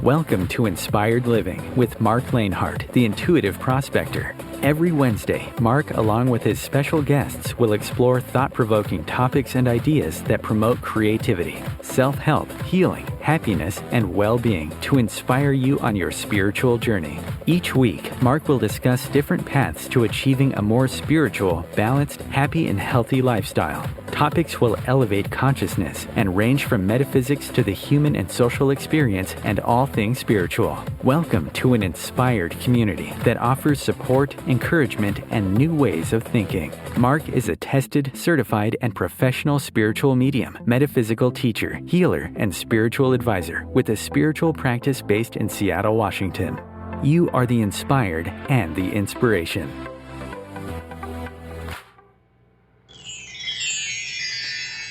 Welcome to Inspired Living with Marc Lainhart, the Intuitive Prospector. Every Wednesday, Marc, along with his special guests, will explore thought-provoking topics and ideas that promote creativity, self-help, healing, happiness, and well-being to inspire you on your spiritual journey. Each week, Marc will discuss different paths to achieving a more spiritual, balanced, happy, and healthy lifestyle. Topics will elevate consciousness and range from metaphysics to the human and social experience and all things spiritual. Welcome to an inspired community that offers support, encouragement, and new ways of thinking. Marc is a tested, certified, and professional spiritual medium, metaphysical teacher, healer, and spiritual advisor with a spiritual practice based in Seattle, Washington. You are the inspired and the inspiration.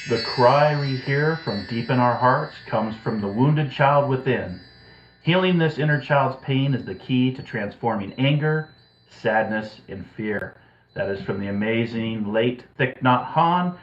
The cry we hear from deep in our hearts comes from the wounded child within. Healing this inner child's pain is the key to transforming anger, sadness, and fear. That is from the amazing late Thich Nhat Hanh.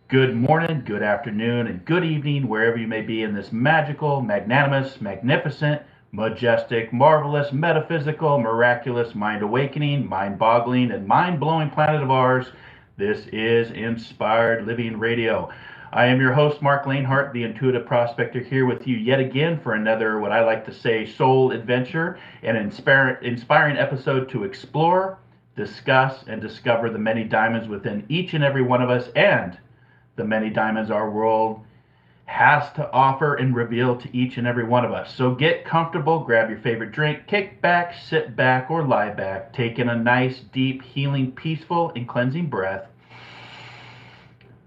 Good morning, good afternoon, and good evening, wherever you may be in this magical, magnanimous, magnificent, majestic, marvelous, metaphysical, miraculous, mind-awakening, mind-boggling, and mind-blowing planet of ours. This is Inspired Living Radio. I am your host, Marc Lainhart, the Intuitive Prospector, here with you yet again for another, what I like to say, soul adventure, an inspiring episode to explore, discuss, and discover the many diamonds within each and every one of us and the many diamonds our world has to offer and reveal to each and every one of us. So get comfortable, grab your favorite drink, kick back, sit back, or lie back, take in a nice, deep, healing, peaceful, and cleansing breath.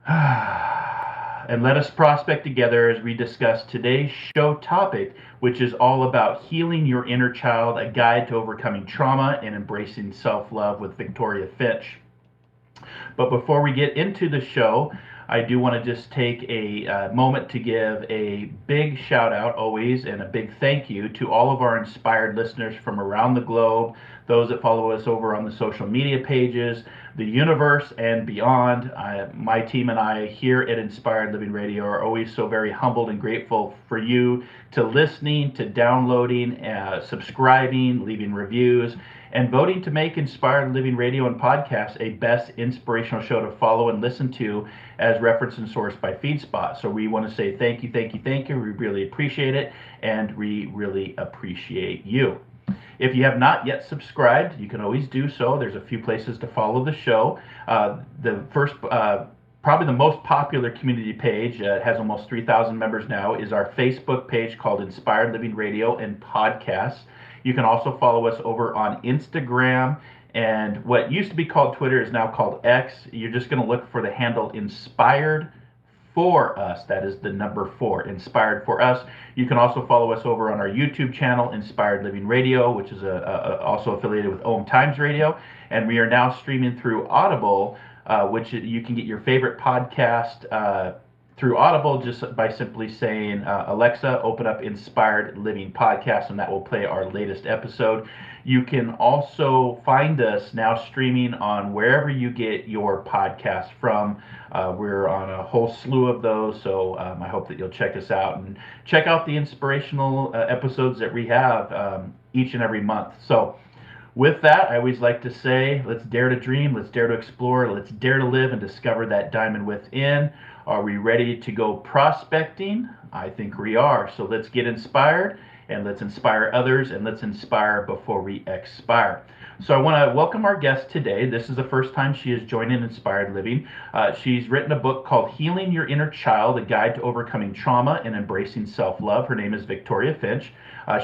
And let us prospect together as we discuss today's show topic, which is all about healing your inner child, a guide to overcoming trauma and embracing self-love with Victoria Finch. But before we get into the show, I do want to just take a moment to give a big shout out always and a big thank you to all of our inspired listeners from around the globe, those that follow us over on the social media pages, the universe and beyond. My team and I here at Inspired Living Radio are always so very humbled and grateful for you to listening, to downloading, subscribing, leaving reviews, and voting to make Inspired Living Radio and Podcasts a best inspirational show to follow and listen to as referenced and sourced by FeedSpot. So we want to say thank you, thank you, thank you. We really appreciate it, and we really appreciate you. If you have not yet subscribed, you can always do so. There's a few places to follow the show. The first, probably the most popular community page, it has almost 3,000 members now, is our Facebook page called Inspired Living Radio and Podcasts. You can also follow us over on Instagram, and what used to be called Twitter is now called X. You're just going to look for the handle Inspired For Us. That is the number 4, Inspired For Us. You can also follow us over on our YouTube channel, Inspired Living Radio, which is also affiliated with OMTimes Radio. And we are now streaming through Audible, which you can get your favorite podcast through Audible just by simply saying, Alexa, open up Inspired Living Podcast, and that will play our latest episode. You can also find us now streaming on wherever you get your podcasts from. We're on a whole slew of those, so I hope that you'll check us out and check out the inspirational episodes that we have each and every month. So with that, I always like to say, let's dare to dream, let's dare to explore, let's dare to live and discover that diamond within. Are we ready to go prospecting? I think we are. So let's get inspired, and let's inspire others, and let's inspire before we expire. So I want to welcome our guest today. This is the first time she is joining Inspired Living. She's written a book called Healing Your Inner Child, a guide to overcoming trauma and embracing self-love. Her name is Victoria Finch.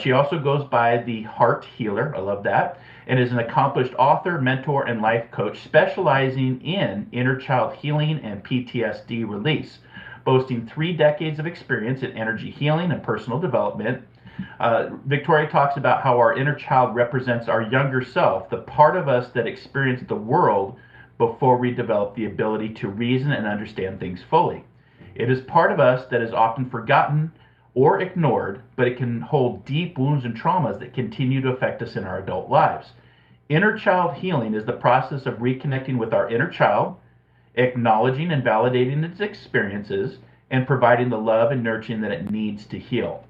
She also goes by the Heart Healer, I love that, and is an accomplished author, mentor, and life coach specializing in inner child healing and PTSD release, boasting 3 decades of experience in energy healing and personal development. Victoria talks about how our inner child represents our younger self, the part of us that experienced the world before we developed the ability to reason and understand things fully. It is part of us that is often forgotten or ignored, but it can hold deep wounds and traumas that continue to affect us in our adult lives. Inner child healing is the process of reconnecting with our inner child, acknowledging and validating its experiences, and providing the love and nurturing that it needs to heal.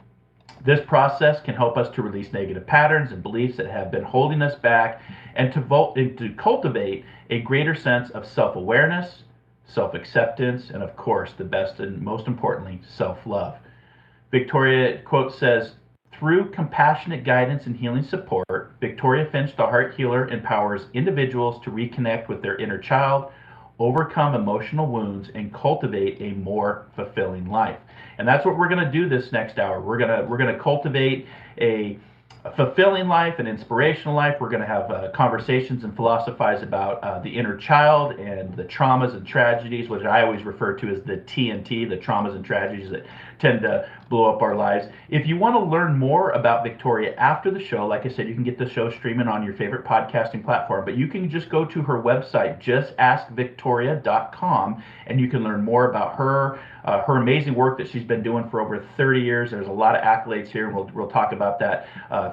This process can help us to release negative patterns and beliefs that have been holding us back and to cultivate a greater sense of self-awareness, self-acceptance, and of course, the best and most importantly, self-love. Victoria, quote, says, through compassionate guidance and healing support, Victoria Finch, the heart healer, empowers individuals to reconnect with their inner child, overcome emotional wounds, and cultivate a more fulfilling life. And that's what we're going to do this next hour. We're going to cultivate a fulfilling life, an inspirational life. We're going to have conversations and philosophize about the inner child and the traumas and tragedies, which I always refer to as the TNT, the traumas and tragedies that tend to blow up our lives. If you want to learn more about Victoria after the show, like I said, you can get the show streaming on your favorite podcasting platform, but you can just go to her website, justaskvictoria.com, and you can learn more about her, her amazing work that she's been doing for over 30 years. There's a lot of accolades here, and we'll talk about that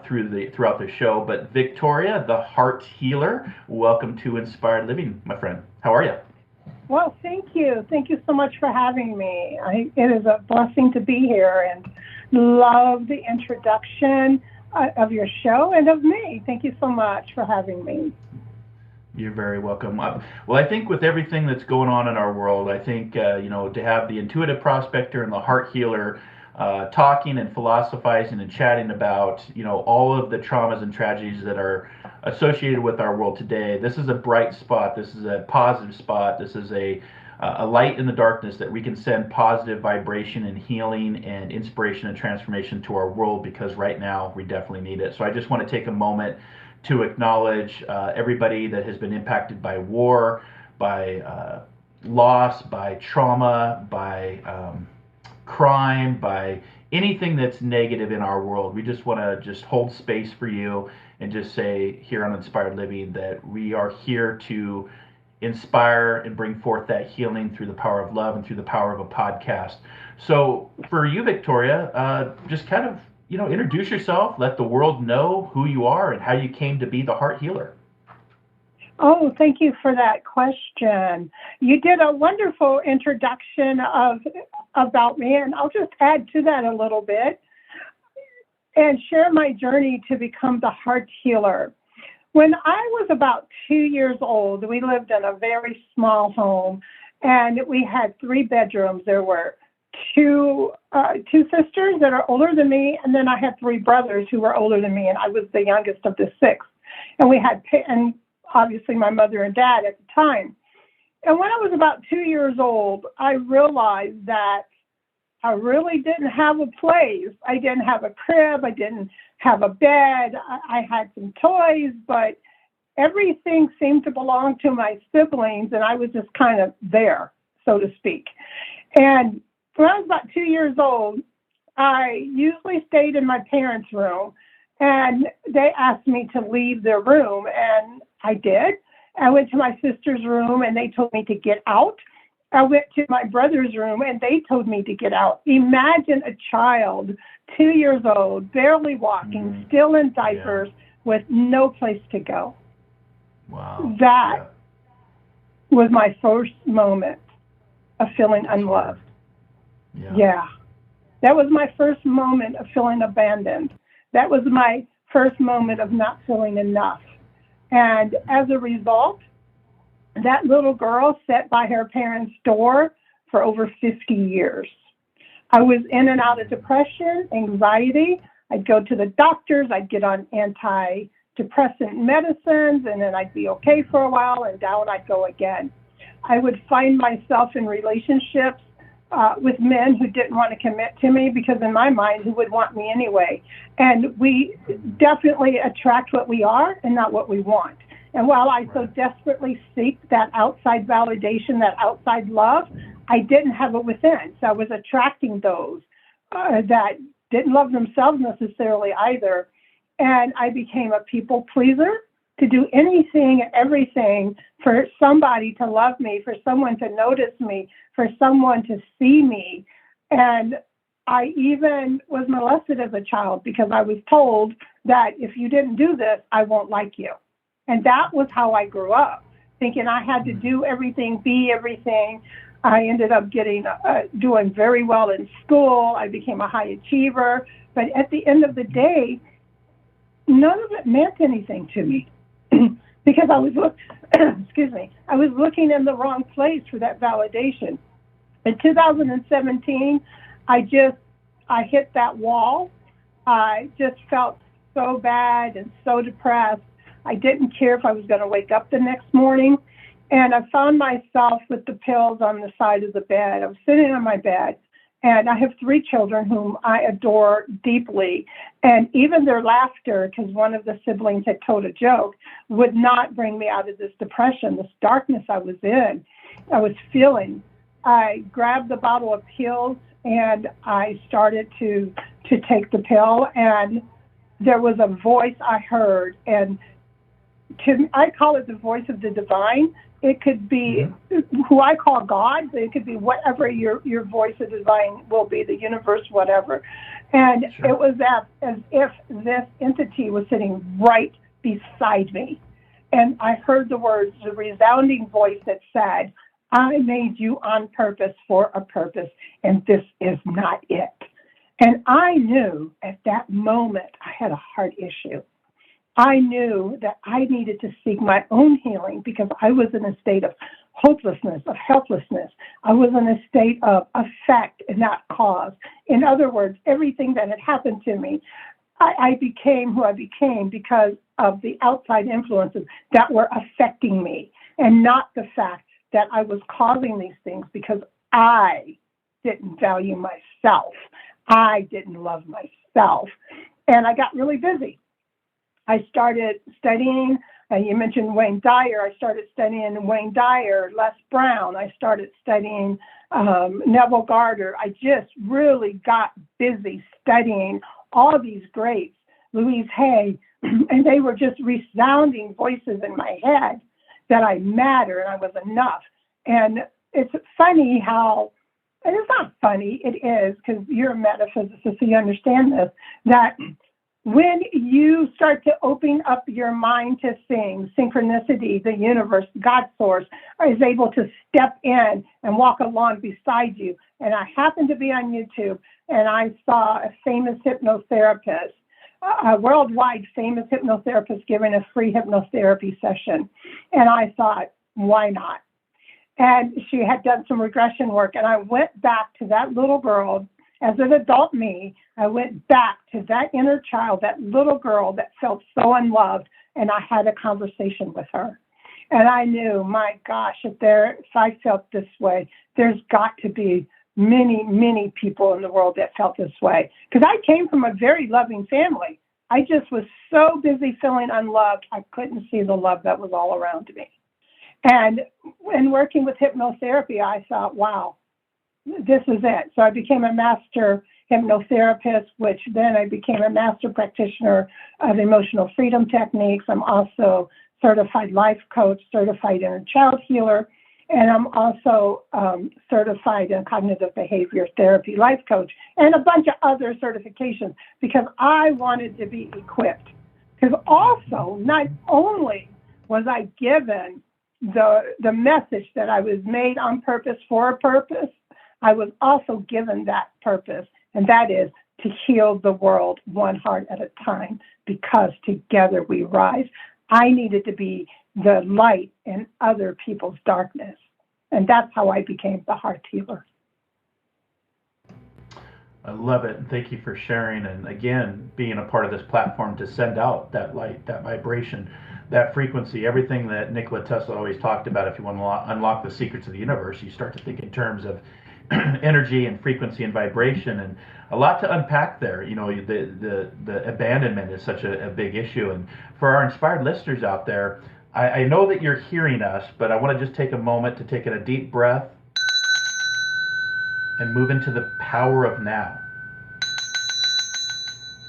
throughout the show. But Victoria, the heart healer, welcome to Inspired Living, my friend. How are you? Well, thank you. Thank you so much for having me. It is a blessing to be here and love the introduction of your show and of me. Thank you so much for having me. You're very welcome. Well, I think with everything that's going on in our world, I think, to have the Intuitive Prospector and the heart healer talking and philosophizing and chatting about, all of the traumas and tragedies that are associated with our world today. This is a bright spot. This is a positive spot. This is a light in the darkness that we can send positive vibration and healing and inspiration and transformation to our world, because right now we definitely need it. So I just want to take a moment to acknowledge everybody that has been impacted by war, by loss, by trauma, by crime, by anything that's negative in our world. We just want to just hold space for you and just say here on Inspired Living that we are here to inspire and bring forth that healing through the power of love and through the power of a podcast. So for you, Victoria, just kind of, introduce yourself, let the world know who you are and how you came to be the heart healer. Oh, thank you for that question. You did a wonderful introduction about me, and I'll just add to that a little bit and share my journey to become the heart healer. When I was about 2 years old, we lived in a very small home, and we had 3 bedrooms. There were two sisters that are older than me, and then I had 3 brothers who were older than me, and I was the youngest of the 6. And we had, and obviously my mother and dad at the time. And when I was about 2 years old, I realized that I really didn't have a place. I didn't have a crib. I didn't have a bed. I had some toys, but everything seemed to belong to my siblings, and I was just kind of there, so to speak. And when I was about 2 years old, I usually stayed in my parents' room, and they asked me to leave their room, and I did. I went to my sister's room, and they told me to get out. I went to my brother's room, and they told me to get out. Imagine a child, 2 years old, barely walking, still in diapers, with no place to go. Wow. That was my first moment of feeling unloved. Yeah. That was my first moment of feeling abandoned. That was my first moment of not feeling enough. And as a result, that little girl sat by her parents' door for over 50 years. I was in and out of depression, anxiety. I'd go to the doctors. I'd get on antidepressant medicines, and then I'd be okay for a while, and down I'd go again. I would find myself in relationships with men who didn't want to commit to me, because in my mind, who would want me anyway? And we definitely attract what we are and not what we want. And while I so desperately seek that outside validation, that outside love, I didn't have it within. So I was attracting those that didn't love themselves necessarily either. And I became a people pleaser, to do anything and everything for somebody to love me, for someone to notice me, for someone to see me. And I even was molested as a child, because I was told that if you didn't do this, I won't like you. And that was how I grew up, thinking I had to do everything, be everything. I ended up doing very well in school. I became a high achiever. But at the end of the day, none of it meant anything to me because I was I was looking in the wrong place for that validation. In 2017, I hit that wall. I just felt so bad and so depressed. I didn't care if I was going to wake up the next morning. And I found myself with the pills on the side of the bed. I was sitting on my bed, and I have 3 children whom I adore deeply. And even their laughter, because one of the siblings had told a joke, would not bring me out of this depression, this darkness I was in, I was feeling. I grabbed the bottle of pills, and I started to take the pill, and there was a voice I heard, and I call it the voice of the divine. It could be who I call God, but it could be whatever your voice of divine will be, the universe, whatever. And sure. It was as if this entity was sitting right beside me. And I heard the words, the resounding voice that said, I made you on purpose for a purpose, and this is not it. And I knew at that moment I had a heart issue. I knew that I needed to seek my own healing because I was in a state of hopelessness, of helplessness. I was in a state of effect and not cause. In other words, everything that had happened to me, I became who I became because of the outside influences that were affecting me, and not the fact that I was causing these things because I didn't value myself. I didn't love myself. And I got really busy. I started studying, you mentioned Wayne Dyer. I started studying Wayne Dyer, Les Brown. I started studying Neville Goddard. I just really got busy studying all these greats, Louise Hay, and they were just resounding voices in my head that I matter and I was enough. And it's funny how, and it's not funny, it is, because you're a metaphysicist, so you understand this, that when you start to open up your mind to things, synchronicity, the universe, God source, is able to step in and walk along beside you. And I happened to be on YouTube, and I saw a famous hypnotherapist, a worldwide famous hypnotherapist giving a free hypnotherapy session. And I thought, why not? And she had done some regression work, and I went back to that little girl. As an adult me, I went back to that inner child, that little girl that felt so unloved, and I had a conversation with her. And I knew, my gosh, if I felt this way, there's got to be many, many people in the world that felt this way. Because I came from a very loving family. I just was so busy feeling unloved, I couldn't see the love that was all around me. And in working with hypnotherapy, I thought, wow, this is it. So I became a master hypnotherapist, which then I became a master practitioner of emotional freedom techniques. I'm also certified life coach, certified inner child healer, and I'm also certified in cognitive behavior therapy life coach, and a bunch of other certifications because I wanted to be equipped. Because also, not only was I given the message that I was made on purpose for a purpose, I was also given that purpose, and that is to heal the world one heart at a time, because together we rise. I needed to be the light in other people's darkness, and that's how I became the heart healer. I love it, and thank you for sharing, and again, being a part of this platform to send out that light, that vibration, that frequency, everything that Nikola Tesla always talked about. If you want to unlock the secrets of the universe, you start to think in terms of energy and frequency and vibration, and a lot to unpack there. You know, the abandonment is such a big issue, and for our inspired listeners out there, I know that you're hearing us, but I want to just take a moment to take in a deep breath and move into the power of now.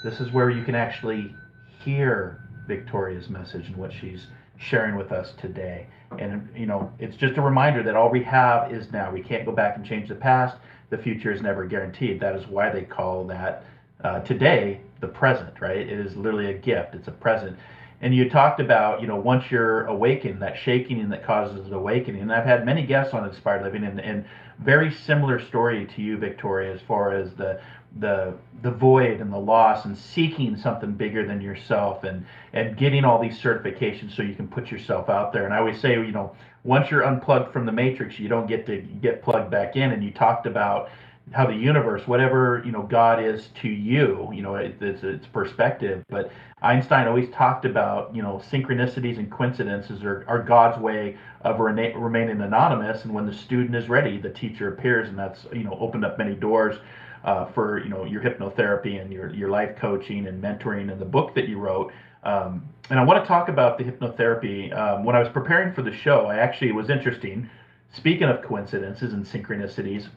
This is where you can actually hear Victoria's message and what she's sharing with us today. And, you know, it's just a reminder that all we have is now. We can't go back and change the past. The future is never guaranteed. That is why they call that today the present, right? It is literally a gift. It's a present. And you talked about, once you're awakened, that shaking that causes the awakening. And I've had many guests on Inspired Living, and very similar story to you, Victoria, as far as the void and the loss and seeking something bigger than yourself, and getting all these certifications so you can put yourself out there. And I always say, once you're unplugged from the matrix, you don't get to get plugged back in. And you talked about how the universe, whatever God is to you, it's perspective. But Einstein always talked about synchronicities and coincidences are God's way of remaining anonymous. And when the student is ready, the teacher appears, and that's opened up many doors for your hypnotherapy and your life coaching and mentoring and the book that you wrote. And I want to talk about the hypnotherapy. When I was preparing for the show, it was interesting. Speaking of coincidences and synchronicities,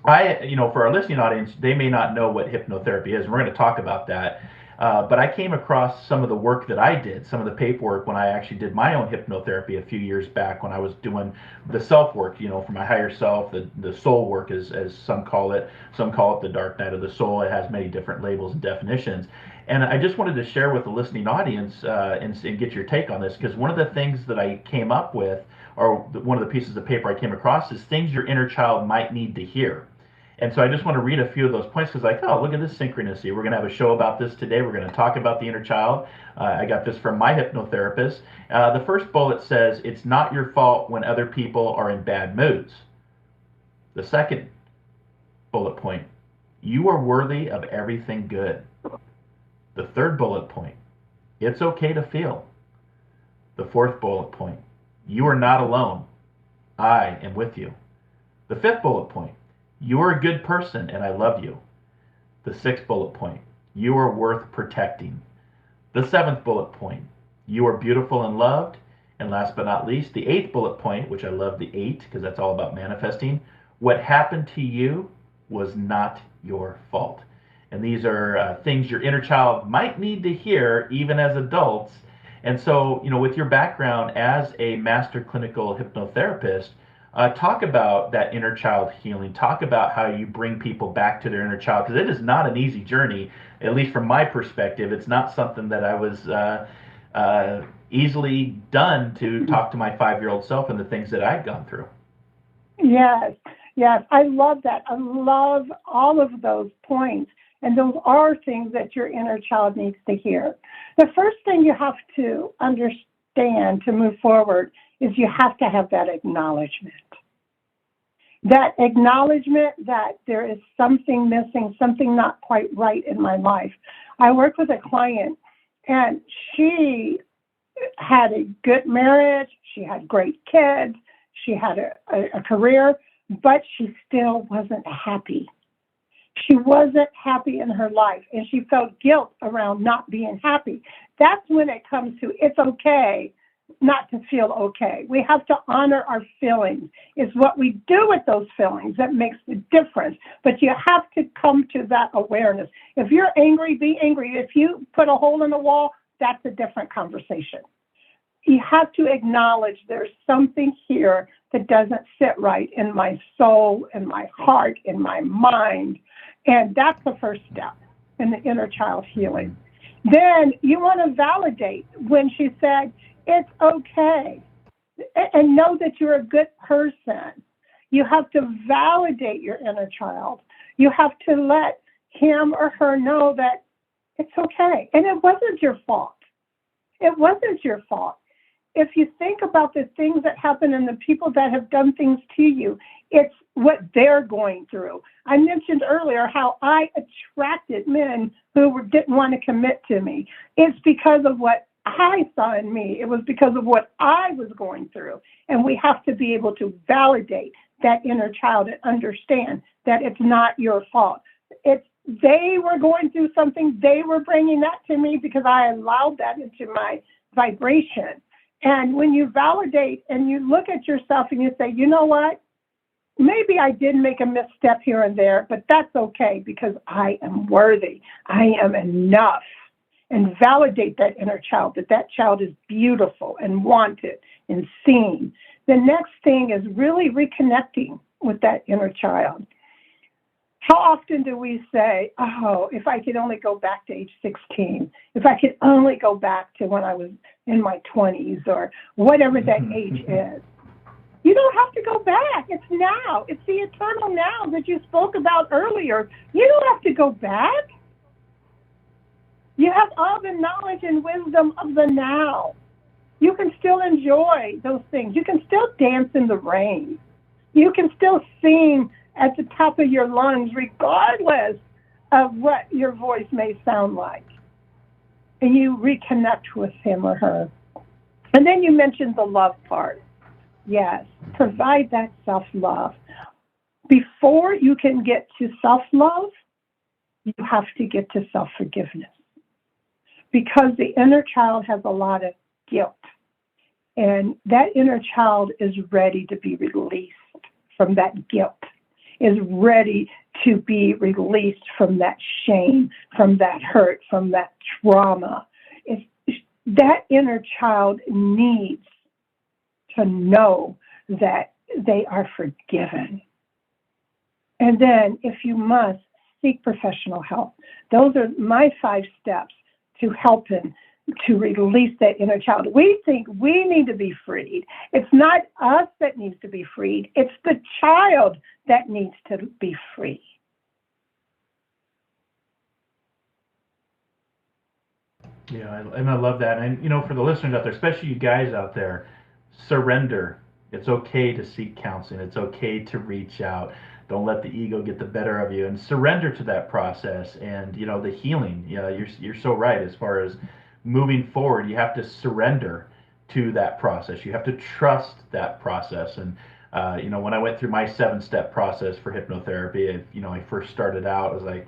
for our listening audience, they may not know what hypnotherapy is, and we're going to talk about that. But I came across some of the work that I did, some of the paperwork when I actually did my own hypnotherapy a few years back when I was doing the self work, for my higher self, the soul work, as some call it. Some call it the dark night of the soul. It has many different labels and definitions. And I just wanted to share with the listening audience and get your take on this, because one of the things that I came up with, or one of the pieces of paper I came across, is things your inner child might need to hear. And so I just want to read a few of those points, because look at this synchronicity. We're going to have a show about this today. We're going to talk about the inner child. I got this from my hypnotherapist. The first bullet says, it's not your fault when other people are in bad moods. The second bullet point, you are worthy of everything good. The third bullet point, it's okay to feel. The fourth bullet point, you are not alone. I am with you. The fifth bullet point, you are a good person and I love you. The sixth bullet point, you are worth protecting. The seventh bullet point, you are beautiful and loved. And last but not least, the eighth bullet point, which I love the 8 because that's all about manifesting. What happened to you was not your fault. And these are things your inner child might need to hear even as adults. And so, with your background as a master clinical hypnotherapist, talk about that inner child healing. Talk about how you bring people back to their inner child, because it is not an easy journey, at least from my perspective. It's not something that I was easily done to talk to my 5-year-old self and the things that I'd gone through. Yes, I love that. I love all of those points. And those are things that your inner child needs to hear. The first thing you have to understand to move forward is you have to have that acknowledgement. That acknowledgement that there is something missing, something not quite right in my life. I worked with a client, and she had a good marriage, she had great kids, she had a career, but she still wasn't happy. She wasn't happy in her life, and she felt guilt around not being happy. That's when it comes to, it's okay not to feel okay. We have to honor our feelings. It's what we do with those feelings that makes the difference. But you have to come to that awareness. If you're angry, be angry. If you put a hole in the wall, that's a different conversation. You have to acknowledge there's something here that doesn't sit right in my soul, in my heart, in my mind. And that's the first step in the inner child healing. Then you want to validate when she said, it's okay, and know that you're a good person. You have to validate your inner child. You have to let him or her know that it's okay. And it wasn't your fault. It wasn't your fault. If you think about the things that happen and the people that have done things to you, it's what they're going through. I mentioned earlier how I attracted men who didn't want to commit to me. It's because of what I saw in me. It was because of what I was going through. And we have to be able to validate that inner child and understand that it's not your fault. They were going through something. They were bringing that to me because I allowed that into my vibration. And when you validate and you look at yourself and you say, you know what? Maybe I did make a misstep here and there, but that's okay because I am worthy. I am enough. And validate that inner child, that child is beautiful and wanted and seen. The next thing is really reconnecting with that inner child. How often do we say, oh, if I could only go back to age 16, if I could only go back to when I was in my 20s or whatever that age is. You don't have to go back. It's now. It's the eternal now that you spoke about earlier. You don't have to go back. You have all the knowledge and wisdom of the now. You can still enjoy those things. You can still dance in the rain. You can still sing at the top of your lungs regardless of what your voice may sound like. And you reconnect with him or her. And then you mentioned the love part. Yes, provide that self-love. Before you can get to self-love, you have to get to self-forgiveness. Because the inner child has a lot of guilt. And that inner child is ready to be released from that guilt, is ready to be released from that shame, from that hurt, from that trauma. That inner child needs to know that they are forgiven. And then, if you must, seek professional help. Those are my 5 steps to helping to release that inner child. We think we need to be freed. It's not us that needs to be freed. It's the child that needs to be free. Yeah, and I love that. And, for the listeners out there, especially you guys out there, surrender. It's okay to seek counseling. It's okay to reach out. Don't let the ego get the better of you, and surrender to that process. And, the healing, you're so right. As far as moving forward, you have to surrender to that process. You have to trust that process. And, when I went through my 7-step process for hypnotherapy, I first started out, I was like,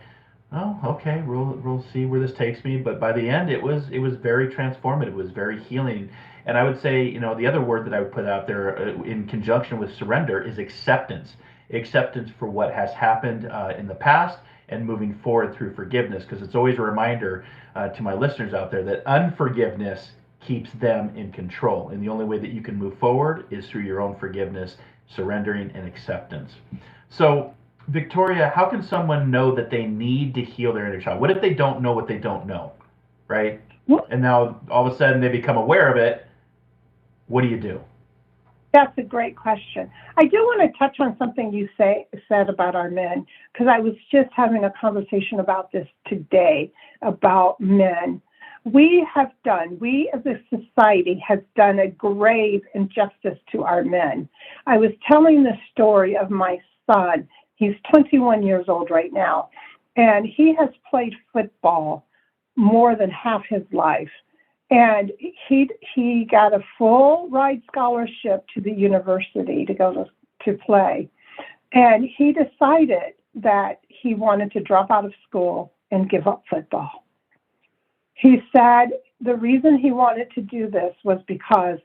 oh, okay, we'll see where this takes me. But by the end, it was very transformative. It was very healing. And I would say, the other word that I would put out there in conjunction with surrender is acceptance. Acceptance for what has happened in the past and moving forward through forgiveness. Because it's always a reminder to my listeners out there that unforgiveness keeps them in control. And the only way that you can move forward is through your own forgiveness, surrendering, and acceptance. So, Victoria, how can someone know that they need to heal their inner child? What if they don't know what they don't know, right? And now all of a sudden they become aware of it. What do you do? That's a great question. I do want to touch on something you said about our men, because I was just having a conversation about this today, about men. We as a society, has done a grave injustice to our men. I was telling the story of my son. He's 21 years old right now, and he has played football more than half his life. And he got a full ride scholarship to the university to go to play. And he decided that he wanted to drop out of school and give up football. He said the reason he wanted to do this was because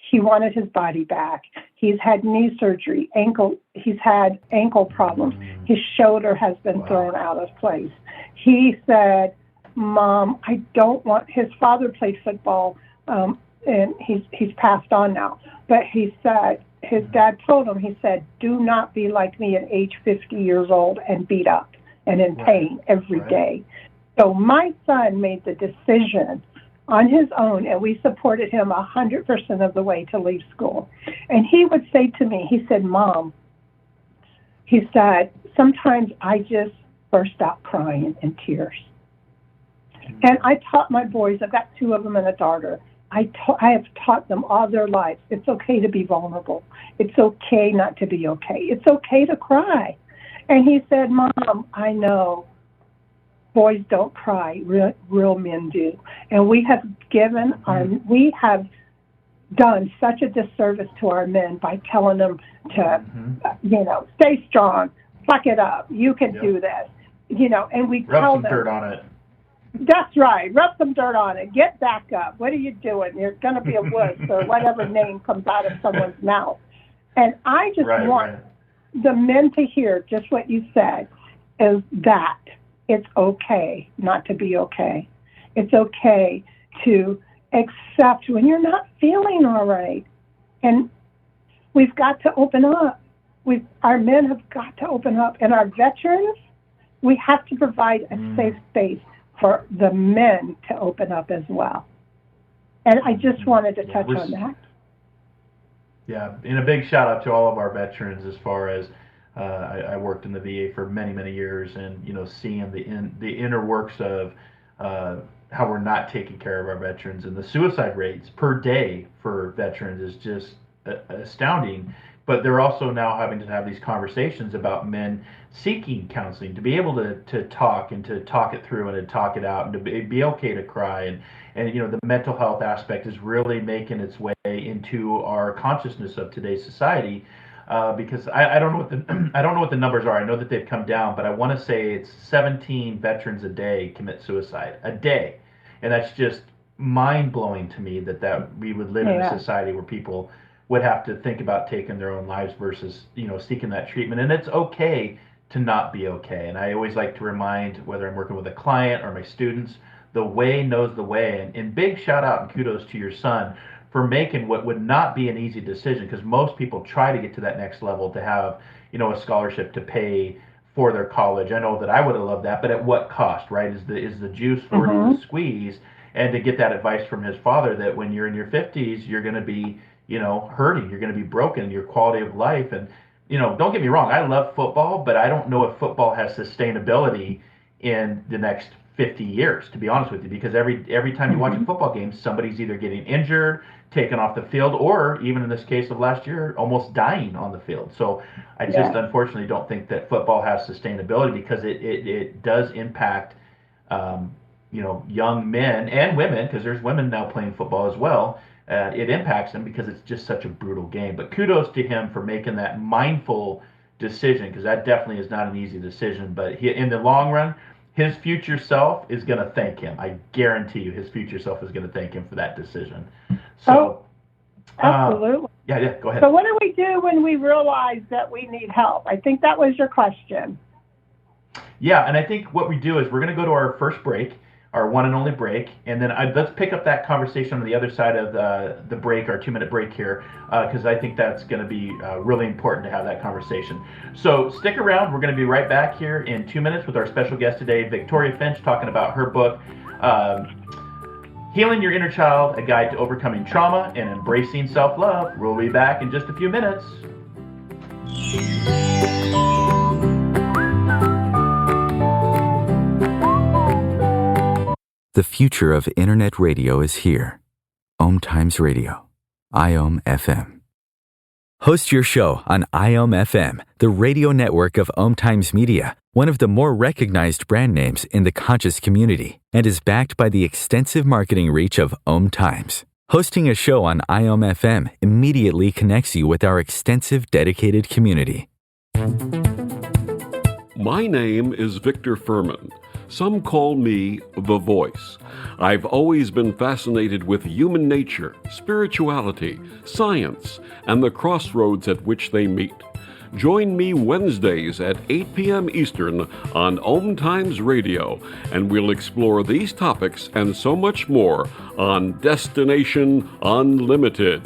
he wanted his body back. He's had knee surgery, he's had ankle problems. His shoulder has been thrown out of place. He said, Mom, I don't want, his father played football, and he's passed on now. But he said, his dad told him, he said, do not be like me at age 50 years old and beat up and in pain every day. So my son made the decision on his own, and we supported him 100% of the way to leave school. And he would say to me, he said, Mom, he said, sometimes I just burst out crying in tears. And I taught my boys, I've got 2 of them and a daughter, I have taught them all their lives, it's okay to be vulnerable. It's okay not to be okay. It's okay to cry. And he said, Mom, I know boys don't cry, real men do. And we have we have done such a disservice to our men by telling them to, stay strong, fuck it up, you can do this, and we Rub tell some them. dirt on it. That's right. Rub some dirt on it. Get back up. What are you doing? You're going to be a wuss, or whatever name comes out of someone's mouth. And I just want the men to hear just what you said, is that it's okay not to be okay. It's okay to accept when you're not feeling all right. And we've got to open up. Our men have got to open up. And our veterans, we have to provide a safe space for the men to open up as well. And I just wanted to touch on that. Yeah, and a big shout out to all of our veterans as far as I worked in the VA for many, many years, and seeing the inner works of how we're not taking care of our veterans, and the suicide rates per day for veterans is just astounding. But they're also now having to have these conversations about men seeking counseling, to be able to talk and to talk it through and to talk it out, and to be okay to cry, and the mental health aspect is really making its way into our consciousness of today's society. Because I don't know what I don't know what the numbers are. I know that they've come down, but I want to say it's 17 veterans a day commit suicide a day, and that's just mind blowing to me that we would live in a society where people would have to think about taking their own lives versus seeking that treatment. And it's okay to not be okay. And I always like to remind, whether I'm working with a client or my students, the way knows the way. And big shout out and kudos to your son for making what would not be an easy decision, because most people try to get to that next level to have a scholarship to pay for their college. I know that I would have loved that, but at what cost, right? Is the juice worth the squeeze? And to get that advice from his father that when you're in your 50s, you're going to be hurting, you're going to be broken, your quality of life. And don't get me wrong, I love football, but I don't know if football has sustainability in the next 50 years, to be honest with you, because every time you watch a football game, somebody's either getting injured, taken off the field, or even in this case of last year, almost dying on the field. So I just unfortunately don't think that football has sustainability, because it does impact young men and women, because there's women now playing football as well. It impacts them because it's just such a brutal game. But kudos to him for making that mindful decision, because that definitely is not an easy decision. But in the long run, his future self is going to thank him. I guarantee you his future self is going to thank him for that decision. So, absolutely. Yeah, go ahead. So what do we do when we realize that we need help? I think that was your question. Yeah, and I think what we do is we're going to go to our first break, our one and only break, and then let's pick up that conversation on the other side of the break, our 2-minute break here, because I think that's going to be really important to have that conversation. So stick around. We're going to be right back here in 2 minutes with our special guest today, Victoria Finch, talking about her book, Healing Your Inner Child, A Guide to Overcoming Trauma and Embracing Self-Love. We'll be back in just a few minutes. The future of internet radio is here. OMTimes Radio, IOM FM. Host your show on IOM FM, the radio network of OMTimes Media, one of the more recognized brand names in the conscious community, and is backed by the extensive marketing reach of OMTimes. Hosting a show on IOM FM immediately connects you with our extensive dedicated community. My name is Victor Furman. Some call me The Voice. I've always been fascinated with human nature, spirituality, science, and the crossroads at which they meet. Join me Wednesdays at 8 p.m. Eastern on OMTimes Radio, and we'll explore these topics and so much more on Destination Unlimited.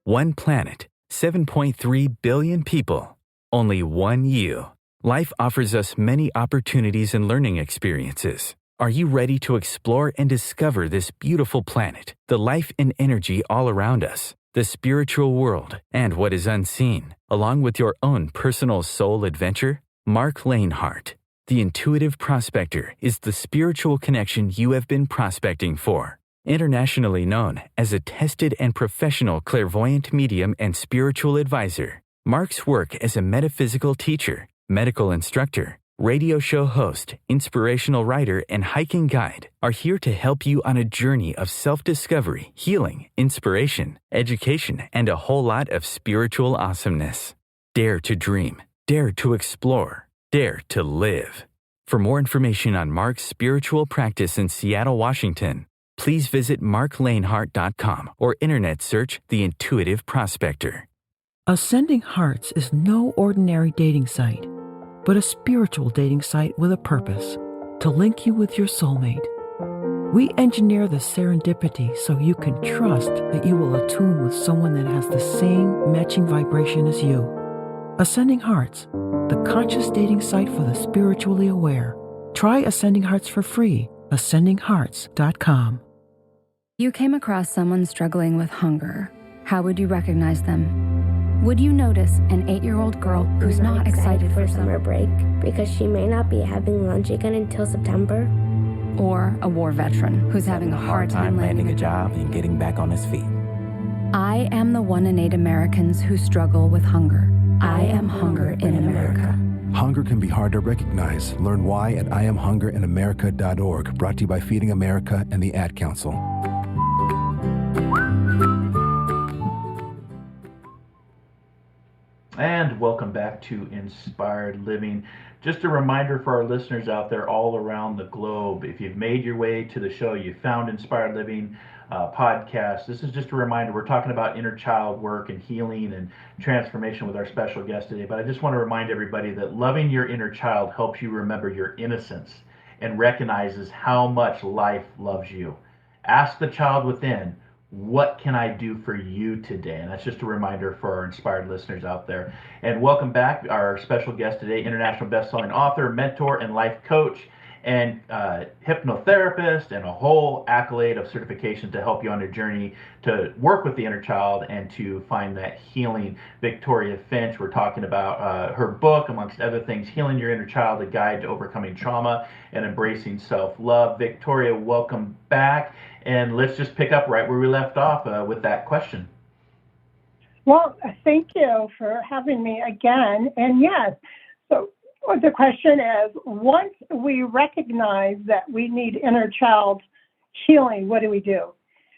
One planet, 7.3 billion people. Only one you. Life offers us many opportunities and learning experiences. Are you ready to explore and discover this beautiful planet, the life and energy all around us, the spiritual world, and what is unseen, along with your own personal soul adventure? Marc Lainhart, the Intuitive Prospector, is the spiritual connection you have been prospecting for. Internationally known as a tested and professional clairvoyant medium and spiritual advisor, Marc's work as a metaphysical teacher, medical instructor, radio show host, inspirational writer, and hiking guide are here to help you on a journey of self-discovery, healing, inspiration, education, and a whole lot of spiritual awesomeness. Dare to dream. Dare to explore. Dare to live. For more information on Marc's spiritual practice in Seattle, Washington, please visit marclainhart.com or internet search The Intuitive Prospector. Ascending Hearts is no ordinary dating site, but a spiritual dating site with a purpose, to link you with your soulmate. We engineer the serendipity so you can trust that you will attune with someone that has the same matching vibration as you. Ascending Hearts, the conscious dating site for the spiritually aware. Try Ascending Hearts for free. AscendingHearts.com. You came across someone struggling with hunger. How would you recognize them? Would you notice an 8-year-old girl who's not excited for summer break because she may not be having lunch again until September? Or a war veteran who's having a hard time landing a job and getting back on his feet? I am the 1 in 8 Americans who struggle with hunger. I am hunger in America. Hunger can be hard to recognize. Learn why at IamHungerInAmerica.org, brought to you by Feeding America and the Ad Council. And welcome back to Inspired Living. Just a reminder for our listeners out there all around the globe, if you've made your way to the show, you found Inspired Living podcast. This is just a reminder. We're talking about inner child work and healing and transformation with our special guest today. But I just want to remind everybody that loving your inner child helps you remember your innocence and recognizes how much life loves you. Ask the child within, what can I do for you today? And that's just a reminder for our inspired listeners out there. And welcome back, our special guest today, international bestselling author, mentor, and life coach, and hypnotherapist, and a whole accolade of certification to help you on your journey to work with the inner child and to find that healing. Victoria Finch, we're talking about her book, amongst other things, Healing Your Inner Child, A Guide to Overcoming Trauma and Embracing Self-Love. Victoria, welcome back. And let's just pick up right where we left off with that question. Well, thank you for having me again. And yes, so the question is, once we recognize that we need inner child healing, what do we do?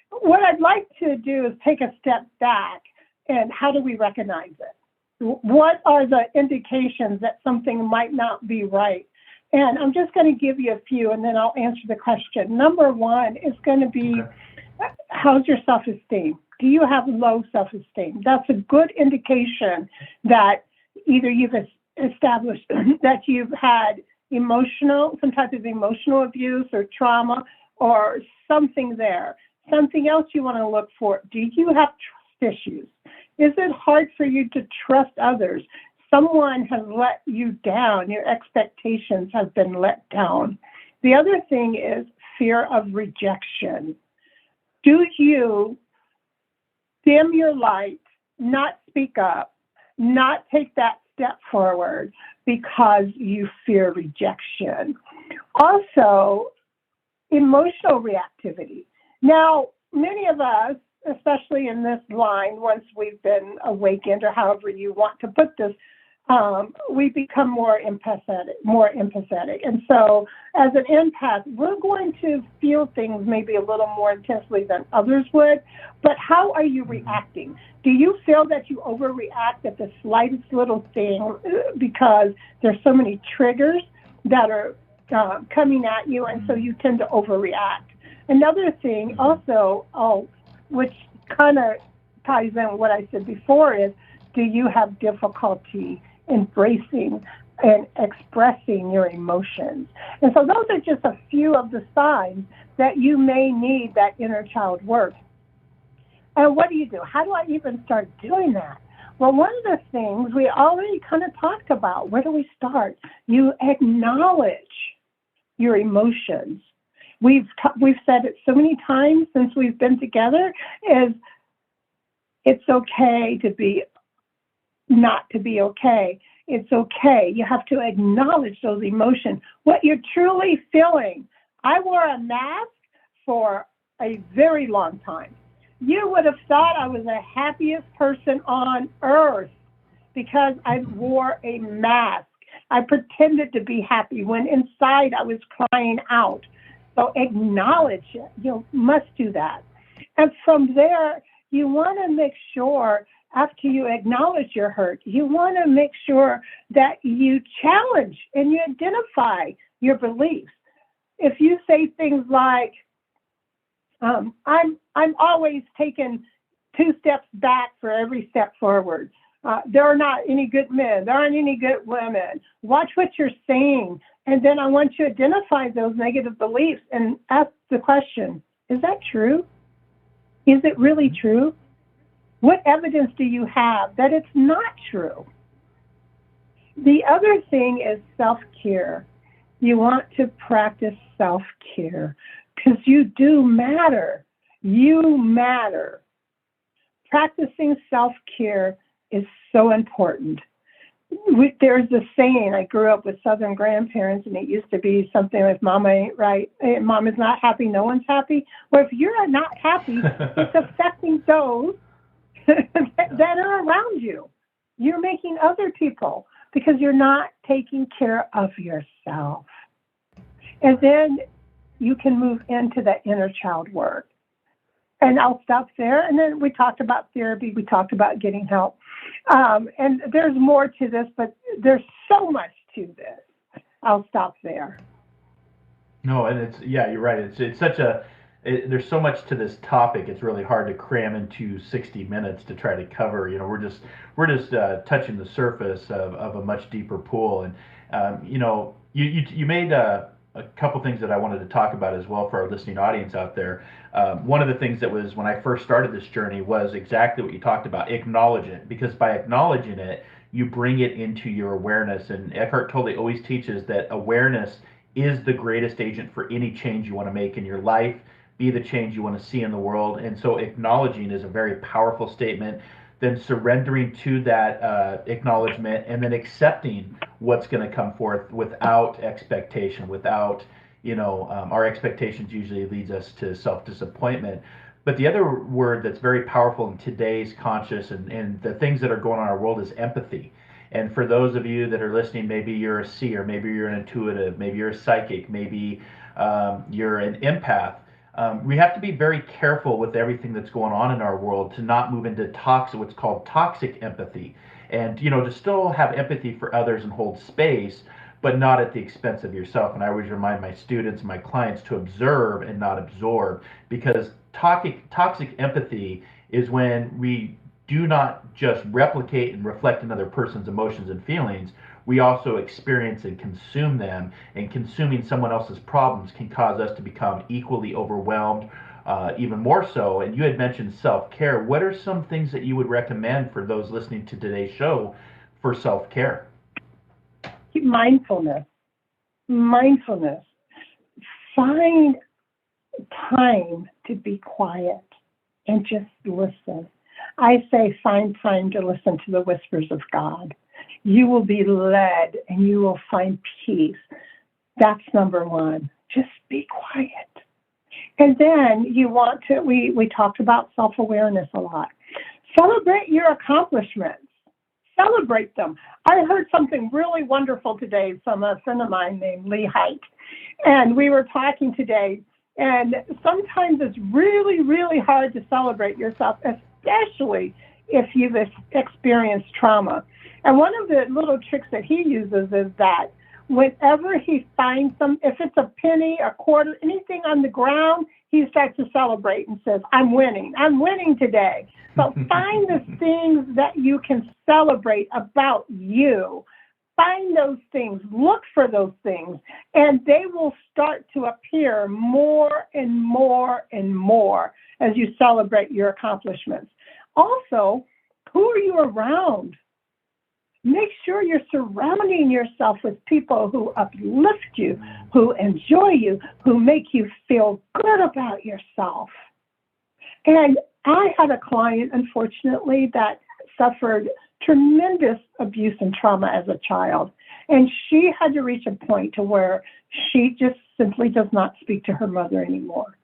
What I'd like to do is take a step back, and how do we recognize it? What are the indications that something might not be right? And I'm just going to give you a few, and then I'll answer the question. Number one is going to be, how's your self-esteem? Do you have low self-esteem? That's a good indication that either you've established that you've had some type of emotional abuse or trauma or something there. Something else you want to look for. Do you have trust issues? Is it hard for you to trust others? Someone has let you down. Your expectations have been let down. The other thing is fear of rejection. Do you dim your light, not speak up, not take that step forward because you fear rejection? Also, emotional reactivity. Now, many of us, especially in this line, once we've been awakened, or however you want to put this, we become more empathetic. And so as an empath, we're going to feel things maybe a little more intensely than others would. But how are you reacting? Do you feel that you overreact at the slightest little thing because there's so many triggers that are coming at you, and so you tend to overreact? Another thing also, which kind of ties in with what I said before, is do you have difficulty embracing and expressing your emotions? And so those are just a few of the signs that you may need that inner child work. And what do you do? How do I even start doing that? Well, one of the things we already kind of talked about, where do we start? You acknowledge your emotions. We've said it so many times since we've been together, is it's okay to be not to be okay. It's okay. You have to acknowledge those emotions, what you're truly feeling. I wore a mask for a very long time. You would have thought I was the happiest person on earth because I wore a mask. I pretended to be happy when inside I was crying out. So acknowledge it. You must do that. And from there, you want to make sure, after you acknowledge your hurt, you want to make sure that you challenge and you identify your beliefs. If you say things like, I'm always taking 2 steps back for every step forward. There are not any good men. There aren't any good women. Watch what you're saying. And then I want you to identify those negative beliefs and ask the question, is that true? Is it really true? What evidence do you have that it's not true? The other thing is self-care. You want to practice self-care because you do matter. You matter. Practicing self-care is so important. There's a saying, I grew up with Southern grandparents, and it used to be something like, Mama ain't right. Mom is not happy, no one's happy. Well, if you're not happy, it's affecting those that are around you. You're making other people because you're not taking care of yourself. And then you can move into that inner child work. And I'll stop there. And then we talked about therapy. We talked about getting help. And there's more to this, but there's so much to this. I'll stop there. No, and you're right. It's such there's so much to this topic. It's really hard to cram into 60 minutes to try to cover. We're just touching the surface of a much deeper pool. And you made a couple things that I wanted to talk about as well for our listening audience out there. One of the things that was when I first started this journey was exactly what you talked about: acknowledge it, because by acknowledging it, you bring it into your awareness. And Eckhart Tolle always teaches that awareness is the greatest agent for any change you want to make in your life, be the change you want to see in the world. And so acknowledging is a very powerful statement. Then surrendering to that acknowledgement, and then accepting what's going to come forth without expectation, without, our expectations usually leads us to self-disappointment. But the other word that's very powerful in today's conscious and the things that are going on in our world is empathy. And for those of you that are listening, maybe you're a seer, maybe you're an intuitive, maybe you're a psychic, maybe you're an empath. We have to be very careful with everything that's going on in our world to not move into what's called toxic empathy. And, to still have empathy for others and hold space, but not at the expense of yourself. And I always remind my students, my clients, to observe and not absorb, because toxic empathy is when we do not just replicate and reflect another person's emotions and feelings, we also experience and consume them, and consuming someone else's problems can cause us to become equally overwhelmed, even more so. And you had mentioned self-care. What are some things that you would recommend for those listening to today's show for self-care? Mindfulness. Find time to be quiet and just listen. I say find time to listen to the whispers of God. You will be led and you will find peace. That's number one. Just be quiet. And then we talked about self-awareness a lot. Celebrate your accomplishments. Celebrate them. I heard something really wonderful today from a friend of mine named Lainhart. And we were talking today, and sometimes it's really, really hard to celebrate yourself, especially if you've experienced trauma. And one of the little tricks that he uses is that whenever he finds if it's a penny, a quarter, anything on the ground, he starts to celebrate and says, I'm winning today. So find the things that you can celebrate about you. Find those things, look for those things, and they will start to appear more and more and more as you celebrate your accomplishments. Also, who are you around? Make sure you're surrounding yourself with people who uplift you, who enjoy you, who make you feel good about yourself. And I had a client, unfortunately, that suffered tremendous abuse and trauma as a child. And she had to reach a point to where she just simply does not speak to her mother anymore.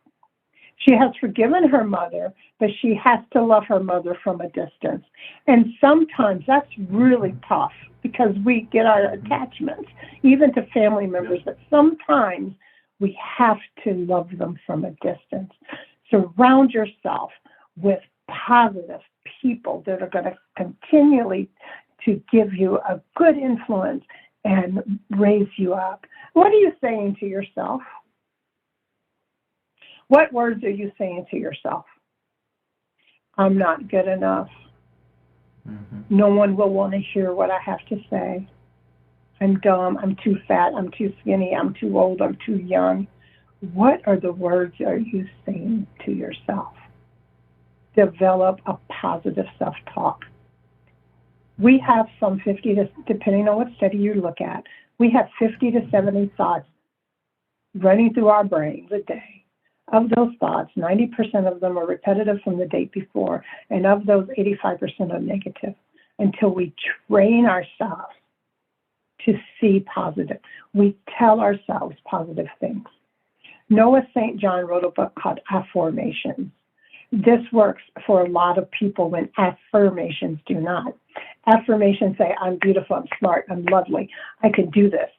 She has forgiven her mother, but she has to love her mother from a distance. And sometimes that's really tough because we get our attachments, even to family members, but sometimes we have to love them from a distance. Surround yourself with positive people that are going to continually to give you a good influence and raise you up. What are you saying to yourself? What words are you saying to yourself? I'm not good enough. Mm-hmm. No one will want to hear what I have to say. I'm dumb. I'm too fat. I'm too skinny. I'm too old. I'm too young. What are the words are you saying to yourself? Develop a positive self-talk. We have some 50 to, depending on what study you look at, we have 50 to 70 thoughts running through our brains a day. Of those thoughts, 90% of them are repetitive from the day before, and of those, 85% are negative, until we train ourselves to see positive. We tell ourselves positive things. Noah St. John wrote a book called Affirmations. This works for a lot of people when affirmations do not. Affirmations say, I'm beautiful, I'm smart, I'm lovely, I can do this,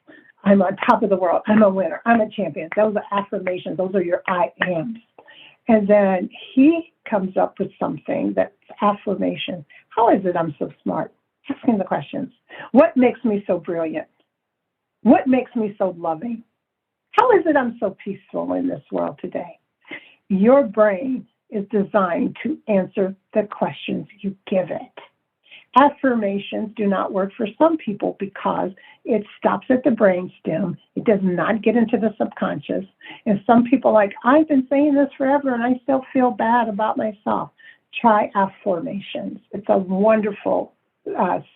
I'm on top of the world, I'm a winner, I'm a champion. Those are affirmations, those are your I ams. And then he comes up with something that's affirmation. How is it I'm so smart? Asking the questions. What makes me so brilliant? What makes me so loving? How is it I'm so peaceful in this world today? Your brain is designed to answer the questions you give it. Affirmations do not work for some people because it stops at the brainstem. It does not get into the subconscious. And some people are like, I've been saying this forever and I still feel bad about myself. Try affirmations. It's a wonderful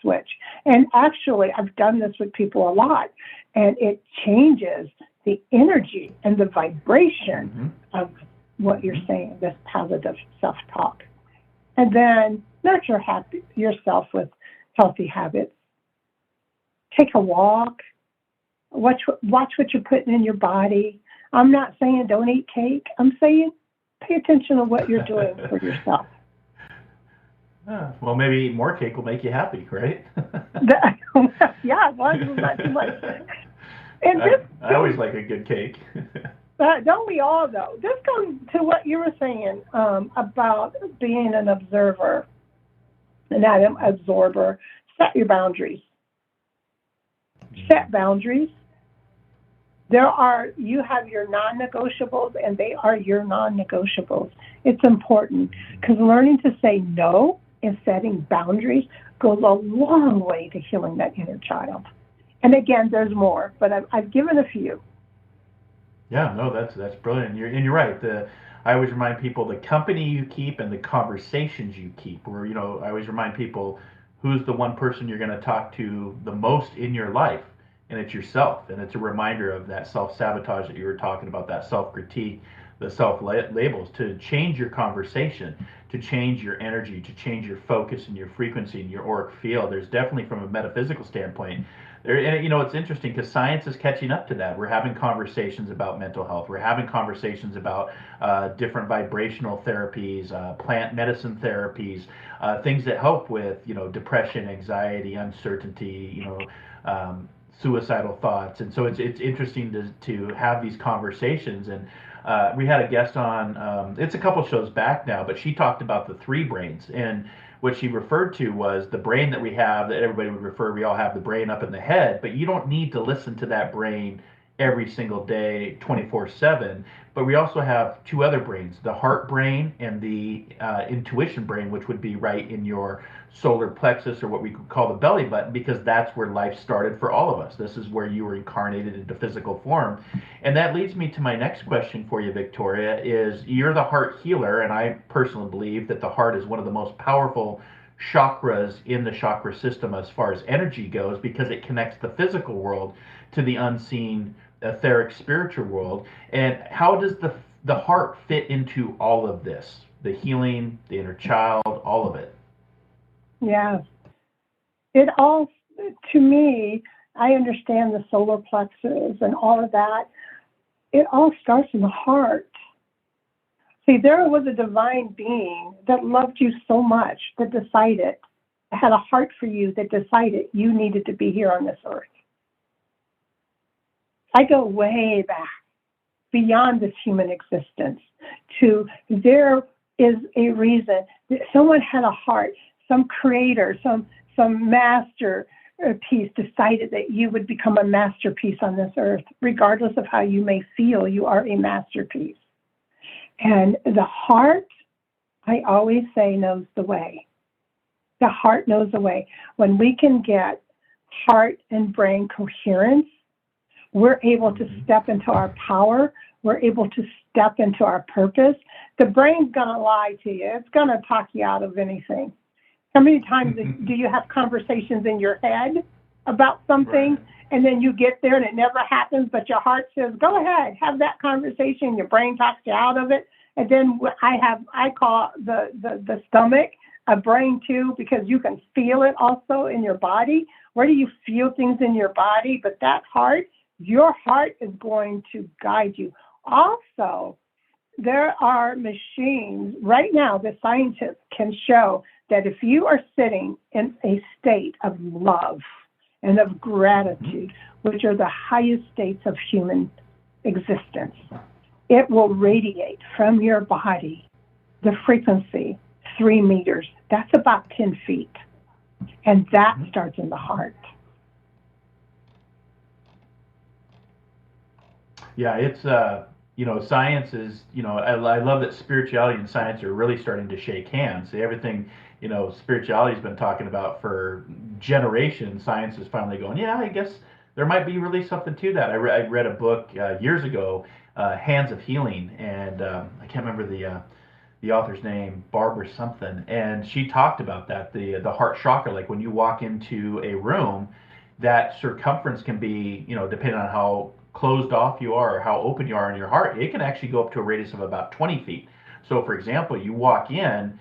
switch. And actually, I've done this with people a lot, and it changes the energy and the vibration of what you're saying, this positive self-talk. And then nurture yourself with healthy habits. Take a walk. Watch what you're putting in your body. I'm not saying don't eat cake. I'm saying pay attention to what you're doing for yourself. Well, maybe eating more cake will make you happy, right? Yeah, as long as it's not too much. And I always like a good cake. Don't we all, though? This goes to what you were saying about being an observer and not an absorber. Set your boundaries. Set boundaries. You have your non-negotiables, and they are your non-negotiables. It's important because learning to say no and setting boundaries goes a long way to healing that inner child. And again, there's more, but I've given a few. Yeah, no, that's brilliant. You're right. I always remind people the company you keep and the conversations you keep. Where I always remind people who's the one person you're going to talk to the most in your life, and it's yourself. And it's a reminder of that self-sabotage that you were talking about, that self-critique, the self-labels, to change your conversation, to change your energy, to change your focus and your frequency and your auric field. There's definitely, from a metaphysical standpoint, and it's interesting because science is catching up to that. We're having conversations about mental health. We're having conversations about different vibrational therapies, plant medicine therapies, things that help with, depression, anxiety, uncertainty, suicidal thoughts. And so it's interesting to have these conversations. And we had a guest on, it's a couple shows back now, but she talked about the three brains. And what she referred to was the brain that we have, that everybody would refer, we all have the brain up in the head, but you don't need to listen to that brain every single day, 24/7. But we also have two other brains, the heart brain and the intuition brain, which would be right in your solar plexus, or what we could call the belly button, because that's where life started for all of us. This is where you were incarnated into physical form. And that leads me to my next question for you, Victoria, is you're the heart healer, and I personally believe that the heart is one of the most powerful chakras in the chakra system as far as energy goes, because it connects the physical world to the unseen etheric spiritual world. And how does the heart fit into all of this? The healing, the inner child, all of it. Yeah. It all, to me, I understand the solar plexus and all of that. It all starts in the heart. See, there was a divine being that loved you so much, that decided, had a heart for you, that decided you needed to be here on this earth. I go way back, beyond this human existence, to there is a reason that someone had a heart, some creator, some masterpiece decided that you would become a masterpiece on this earth. Regardless of how you may feel, you are a masterpiece. And the heart, I always say, knows the way. The heart knows the way. When we can get heart and brain coherence, we're able to step into our power. We're able to step into our purpose. The brain's going to lie to you. It's going to talk you out of anything. How many times do you have conversations in your head about something, and then you get there and it never happens, but your heart says, go ahead, have that conversation. Your brain talks you out of it. And then I call the stomach a brain too, because you can feel it also in your body. Where do you feel things in your body? But that heart, your heart is going to guide you. Also, there are machines right now that scientists can show that if you are sitting in a state of love and of gratitude, which are the highest states of human existence, it will radiate from your body the frequency 3 meters. That's about 10 feet. And that starts in the heart. Yeah, it's, science is, I love that spirituality and science are really starting to shake hands. Everything, spirituality's been talking about for generations. Science is finally going, yeah, I guess there might be really something to that. I read a book years ago, Hands of Healing, and I can't remember the author's name, Barbara something, and she talked about that, the heart chakra. Like when you walk into a room, that circumference can be, depending on how closed off you are or how open you are in your heart, it can actually go up to a radius of about 20 feet. So for example, you walk in,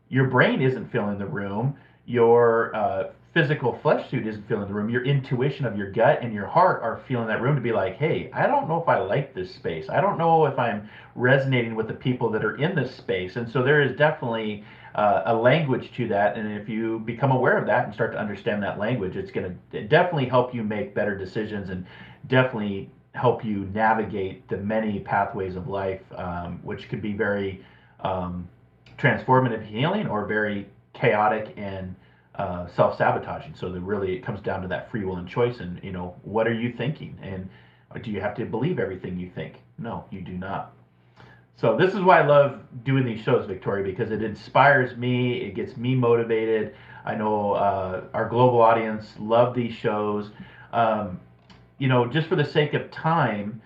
your brain isn't filling the room, your physical flesh suit isn't filling the room, your intuition of your gut and your heart are feeling that room to be like, hey, I don't know if I like this space. I don't know if I'm resonating with the people that are in this space. And so there is definitely a language to that. And if you become aware of that and start to understand that language, it's going to definitely help you make better decisions and definitely help you navigate the many pathways of life, which could be very transformative healing or very chaotic and self-sabotaging. So that really it comes down to that free will and choice, and what are you thinking, and do you have to believe everything you think? No, you do not. So this is why I love doing these shows, Victoria, because it inspires me, it gets me motivated. I know our global audience love these shows. Just for the sake of time,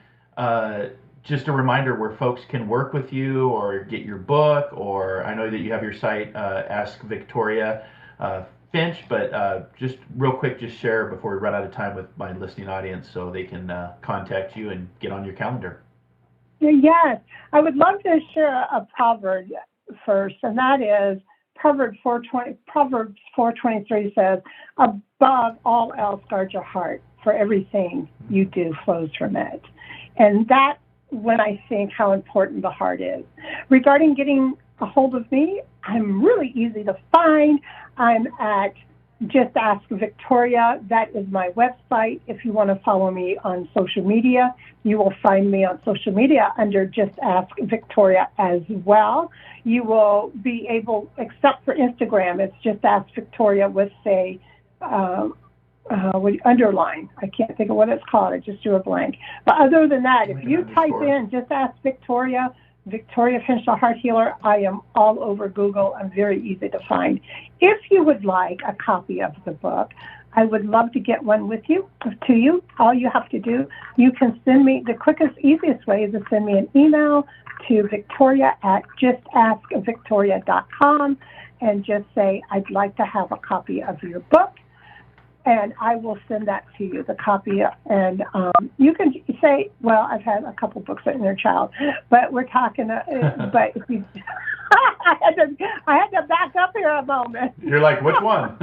just a reminder where folks can work with you or get your book, or I know that you have your site, Ask Victoria Finch, but just real quick, just share before we run out of time with my listening audience so they can contact you and get on your calendar. Yes, I would love to share a proverb first, and that is Proverbs 4:23 says, above all else, guard your heart, for everything you do flows from it. And that's when I think how important the heart is. Regarding getting a hold of me, I'm really easy to find. I'm at Just Ask Victoria. That is my website. If you want to follow me on social media, you will find me on social media under Just Ask Victoria as well. You will be able, except for Instagram, it's Just Ask Victoria with a underline. I can't think of what it's called. I just drew a blank. But other than that, if you type in Just Ask Victoria, Victoria Finch, the Heart Healer, I am all over Google. I'm very easy to find. If you would like a copy of the book, I would love to get one to you. All you have to do, you can send me, the quickest, easiest way is to send me an email to victoria@justaskvictoria.com and just say, I'd like to have a copy of your book. And I will send that to you, the copy. And you can say, well, I've had a couple books on inner child, but we're talking, but if you, I had to back up here a moment. You're like, which one?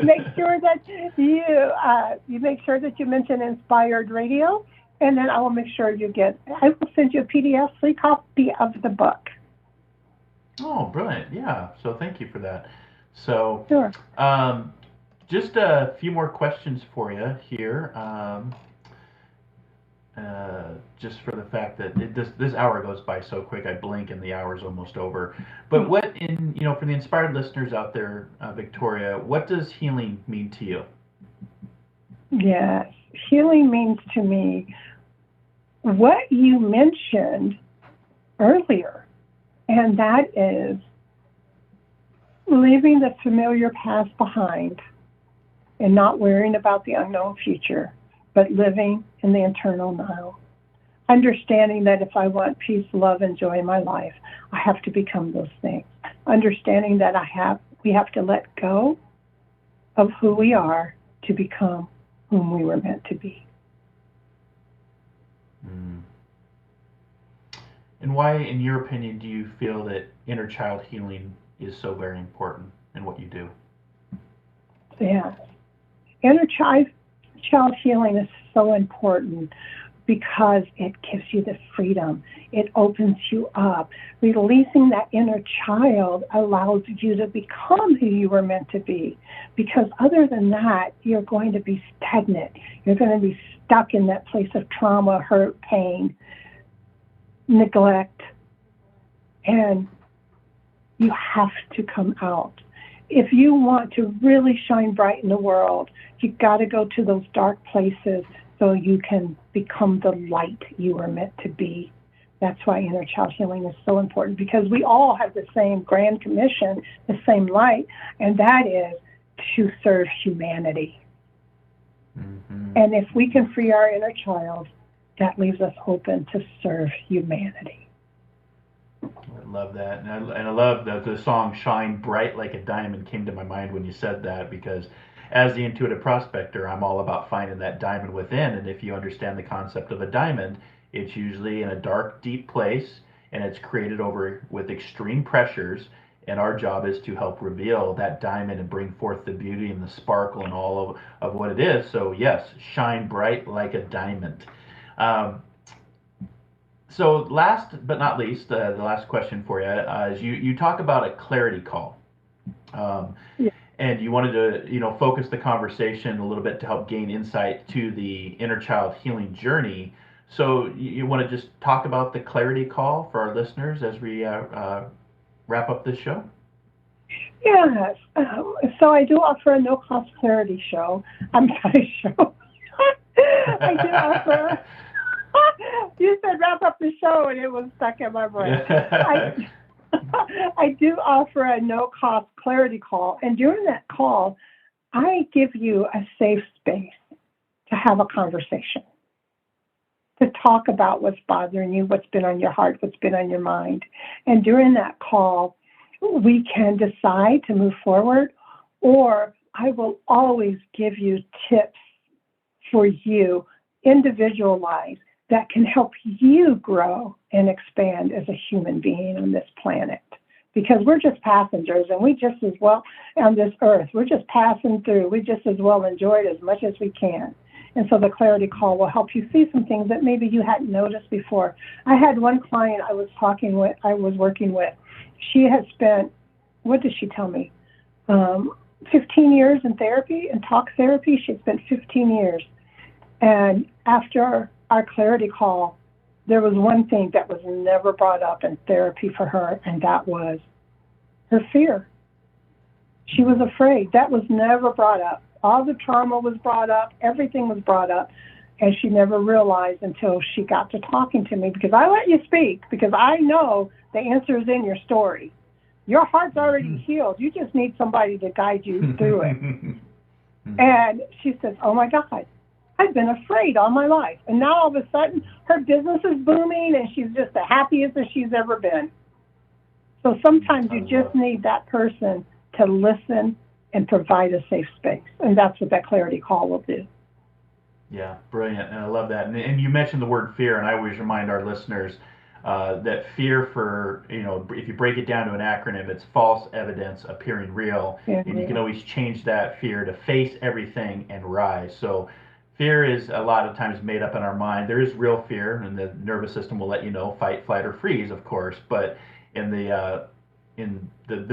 Make sure that you make sure that you mention Inspired Radio, and then I will make sure I will send you a PDF free copy of the book. Oh, brilliant. Yeah. So thank you for that. So, sure. Just a few more questions for you here. Just for the fact that this hour goes by so quick, I blink and the hour's almost over. But for the inspired listeners out there, Victoria, what does healing mean to you? Yes, healing means to me what you mentioned earlier, and that is leaving the familiar past behind and not worrying about the unknown future, but living in the eternal now. Understanding that if I want peace, love, and joy in my life, I have to become those things. understanding that we have to let go of who we are to become whom we were meant to be. And why, in your opinion, do you feel that inner child healing is so very important in what you do? Yeah. Inner child healing is so important because it gives you the freedom. It opens you up. Releasing that inner child allows you to become who you were meant to be. Because other than that, you're going to be stagnant. You're going to be stuck in that place of trauma, hurt, pain, neglect, and you have to come out. If you want to really shine bright in the world, you've got to go to those dark places so you can become the light you were meant to be. That's why inner child healing is so important, because we all have the same grand commission, the same light, and that is to serve humanity. And if we can free our inner child, that leaves us open to serve humanity. I love that. And I love the song Shine Bright Like a Diamond came to my mind when you said that, because as the intuitive prospector, I'm all about finding that diamond within. And if you understand the concept of a diamond, it's usually in a dark, deep place, and it's created over with extreme pressures. And our job is to help reveal that diamond and bring forth the beauty and the sparkle and all of what it is. So yes, shine bright like a diamond. So last but not least, the last question for you is you talk about a clarity call. And you wanted to, focus the conversation a little bit to help gain insight to the inner child healing journey. So you want to just talk about the clarity call for our listeners as we wrap up this show? Yes. So I do offer a no-cost clarity show. I'm sorry, show. I do offer. You said wrap up the show, and it was stuck in my brain. I do offer a no-cost clarity call, and during that call, I give you a safe space to have a conversation, to talk about what's bothering you, what's been on your heart, what's been on your mind. And during that call, we can decide to move forward, or I will always give you tips for you, individualized, that can help you grow and expand as a human being on this planet. Because we're just passengers, and we just as well, on this earth, we're just passing through. We just as well enjoy it as much as we can. And so the clarity call will help you see some things that maybe you hadn't noticed before. I had one client I was working with. She had spent, what did she tell me? 15 years in therapy, in talk therapy. She spent 15 years. And after our clarity call, there was one thing that was never brought up in therapy for her, and that was her fear. She was afraid. That was never brought up. All the trauma was brought up. Everything was brought up. And she never realized until she got to talking to me, because I let you speak, because I know the answer is in your story. Your heart's already healed. You just need somebody to guide you through it. And she says, oh, my God, I've been afraid all my life. And now all of a sudden, her business is booming, and she's just the happiest that she's ever been. So sometimes you just need that person to listen and provide a safe space. And that's what that clarity call will do. Yeah, brilliant. And I love that. And you mentioned the word fear, and I always remind our listeners that fear, for, if you break it down to an acronym, it's false evidence appearing real. Mm-hmm. And you can always change that fear to face everything and rise. So fear is a lot of times made up in our mind. There is real fear, and the nervous system will let you know, fight, flight, or freeze, of course. But in the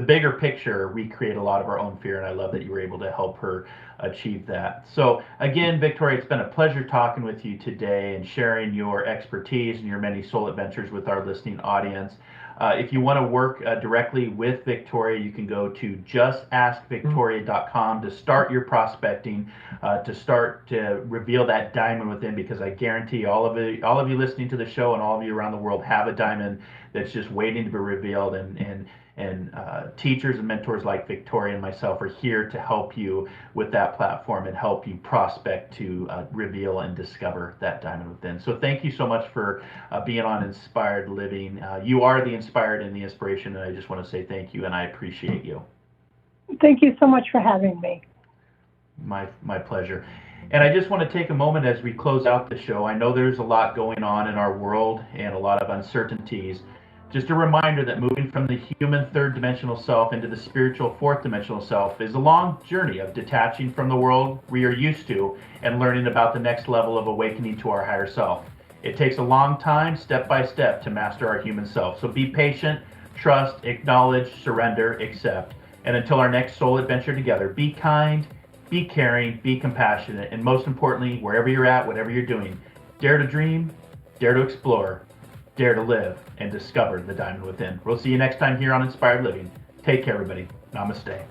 bigger picture, we create a lot of our own fear, and I love that you were able to help her achieve that. So again, Victoria, it's been a pleasure talking with you today and sharing your expertise and your many soul adventures with our listening audience. If you want to work directly with Victoria, you can go to justaskvictoria.com to start your prospecting, to start to reveal that diamond within, because I guarantee all of you listening to the show and all of you around the world have a diamond that's just waiting to be revealed. And And teachers and mentors like Victoria and myself are here to help you with that platform and help you prospect to reveal and discover that diamond within. So thank you so much for being on Inspired Living. You are the inspired and the inspiration, and I just want to say thank you, and I appreciate you. Thank you so much for having me. My pleasure. And I just want to take a moment as we close out the show. I know there's a lot going on in our world and a lot of uncertainties. Just a reminder that moving from the human third dimensional self into the spiritual fourth dimensional self is a long journey of detaching from the world we are used to and learning about the next level of awakening to our higher self. It takes a long time, step by step, to master our human self. So be patient, trust, acknowledge, surrender, accept. And until our next soul adventure together, be kind, be caring, be compassionate, and most importantly, wherever you're at, whatever you're doing, dare to dream, dare to explore, dare to live, and discover the diamond within. We'll see you next time here on Inspired Living. Take care, everybody. Namaste.